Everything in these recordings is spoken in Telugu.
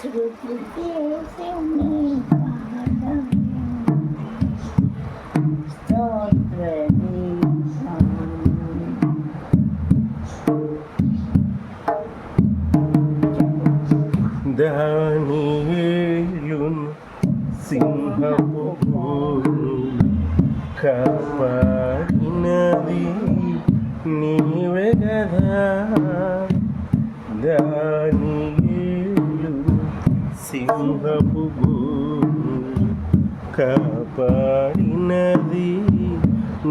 శృతి చేసింది పాదమే స్తోత్రదీపం. దానియేలును సింహపు గూడు కాపాడినది నీవే గదా. దానియేలును సింహపు గూడు కాపాడినది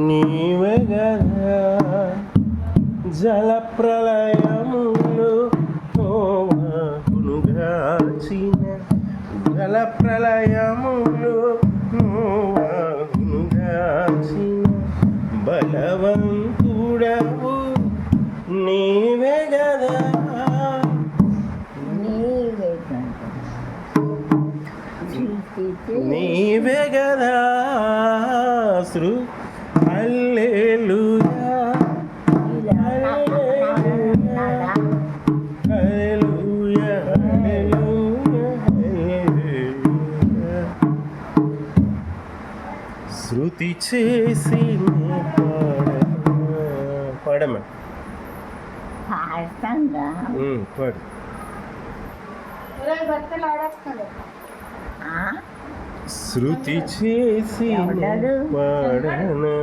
నీవే గదా. జల ప్రళయములో గాచిన జల ప్రళయములో గాచిన బలవంతుడవు నీవే గదా. నీవే గదా. హల్లెలూయా హల్లెలూయా హల్లెలూయా. శృతి చేసి పాడమ్మా. పాడు. శృతి చేసి పాడనా